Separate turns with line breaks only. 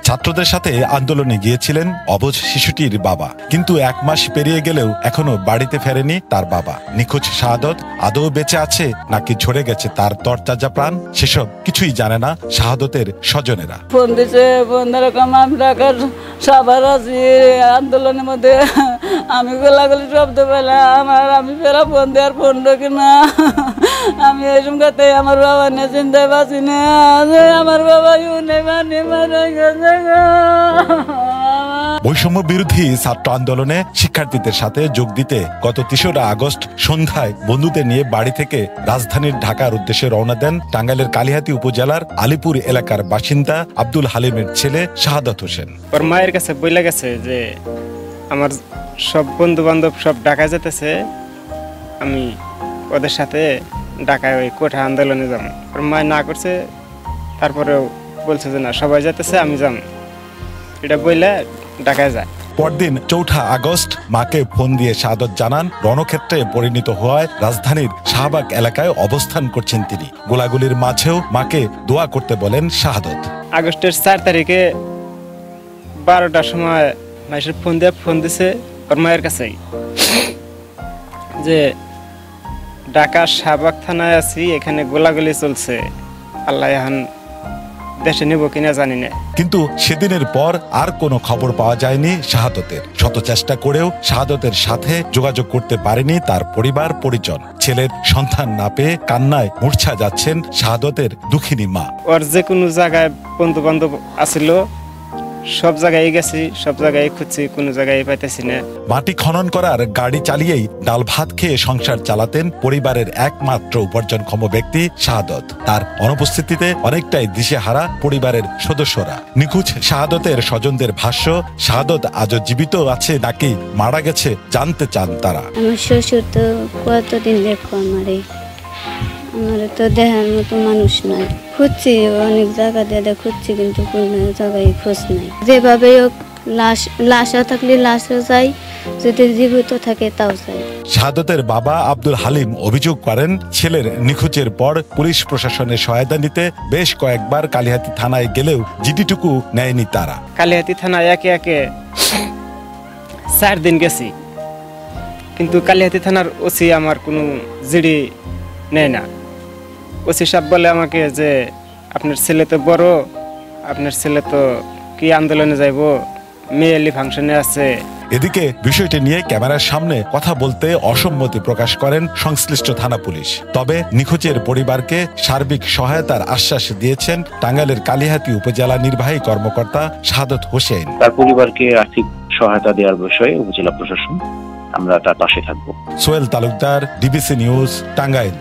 ছাত্রদের সাথে আন্দোলনে গিয়েছিলেন অবুঝ শিশুটির বাবা, কিন্তু 1 মাস পেরিয়ে গেলেও এখনো বাড়িতে ফেরেনি তার বাবা। নিখোঁজ শাহাদত আদৌ বেঁচে আছে নাকি ঝরে গেছে তার তরতাজা প্রাণ, সেসব কিছুই জানে না শাহাদতের স্বজনেরা।
ফোন দিছে, ফোন এরকম আমি ঢাকার সবার আছি আন্দোলনের মধ্যে, আমি গোলাগুলি শব্দ পেলাম আর আমি ফেরা ফোন দেওয়ার ফোন ঢোকে না। আমি এই সঙ্গে আমার বাবা নিয়ে চিন্তায় বাঁচি না, আমার বাবা মারা গেছে।
বৈষম্য বিরোধী ছাত্র আন্দোলনে শিক্ষার্থীদের সাথে যোগ দিতে গত ৩রা আগস্ট সন্ধ্যায় বন্ধুদের নিয়ে বাড়ি থেকে রাজধানীর ঢাকার উদ্দেশ্যে রওনা দেন টাঙ্গাইলের কালিহাতী উপজেলার আলীপুর এলাকার বাসিন্দা আব্দুল হালিমের ছেলে শাহাদত হোসেন।
ওর মায়ের কাছে বইলা গেছে যে আমার সব বন্ধু বান্ধব সব ঢাকায় যেতেছে, আমি ওদের সাথে ঢাকায় ওই কোঠা আন্দোলনে যাবো। ওর মায় না করছে, তারপরেও বলছে যে না সবাই যেতেছে আমি যাবো, এটা বইলে ঢাকায় যায়।
পরদিন ৪ আগস্ট মাকে ফোন দিয়ে শাহাদত জানান রণক্ষেত্রে পরিণত হওয়ায় রাজধানীর শাহবাগ এলাকায় অবস্থান করছেন তিনি। গোলাগুলির মাঝেও মাকে দোয়া করতে বলেন শাহাদত।
আগস্টের 4 তারিখে 12টার সময় মায়ের ফোন দিছে ওর মায়ের কাছেই যে ঢাকা শাহবাগ থানায় আছি, এখানে গোলাগুলি চলছে, আল্লাহ এখন দেশে নেব কিনা জানি না।
কিন্তু সেদিনের পর আর কোনো খবর পাওয়া যায়নি শাহাদতের। শত চেষ্টা করেও শাহাদতের সাথে যোগাযোগ করতে পারেনি তার পরিবার পরিজন। ছেলের সন্তান না পেয়ে কান্নায় মূর্ছা যাচ্ছেন শাহাদতের দুঃখিনী মা।
ওর যে কোনো জায়গায় বন্ধু বান্ধব আসিল, সব জায়গায় গেছি, সব জায়গায় খুঁজছি, কোনো জায়গায় পাইতেছি না।
মাটি খনন করার গাড়ি চালিয়েই ডাল ভাত খেয়ে সংসার চালাতেন পরিবারের একমাত্র উপার্জনক্ষম ব্যক্তি শাহাদত। তার অনুপস্থিতিতে অনেকটাই দিশেহারা পরিবারের সদস্যরা। নিখোঁজ শাহাদতের স্বজনদের ভাষ্য, শাহাদত আজও জীবিত আছে নাকি মারা গেছে জানতে চান তারা।
আমার শ্বশুর তো কতদিন দেখো আমার তো দেখার মতো মানুষ নাই। খুঁজছি অনেক জায়গা দিয়ে খুঁজছি, কিন্তু কোনো জায়গায় খোঁজ নাই। যেভাবে হোক লাশও থাকলে লাশও চাই, যদি জীবিত থাকে তাও চাই।
শাহাদতের বাবা আব্দুল হালিম অভিযোগ করেন, ছেলের নিখোঁজের পর পুলিশ প্রশাসনের সহায়তা নিতে বেশ কয়েকবার কালিহাতী থানায় গেলেও জিডিটুকু নেয়নি তারা।
কালিহাতী থানায় একে 4 দিন গেছি, কিন্তু কালিহাতী থানার ওসি আমার কোনো জিডি নেয় না। ওসি সাহেব বলে আমাকে যে আপনার ছেলে তো বড়, আপনার ছেলে তো কি আন্দোলনে যাইব, মেয়েলি ফাংশনে আছে।
এদিকে বিষয়টি নিয়ে ক্যামেরার সামনে কথা বলতে অসম্মতি প্রকাশ করেন সংশ্লিষ্ট থানা পুলিশ। তবে নিখোঁজের পরিবারকে সার্বিক সহায়তার আশ্বাস দিয়েছেন টাঙ্গাইলের কালিহাতী উপজেলা নির্বাহী কর্মকর্তা শাহাদত হোসেন।
তার পরিবারকে আর্থিক সহায়তা দেওয়ার বিষয়ে উপজেলা প্রশাসন আমরা তার পাশে থাকবো।
Sohel Talukdar, DBC news, Tangail.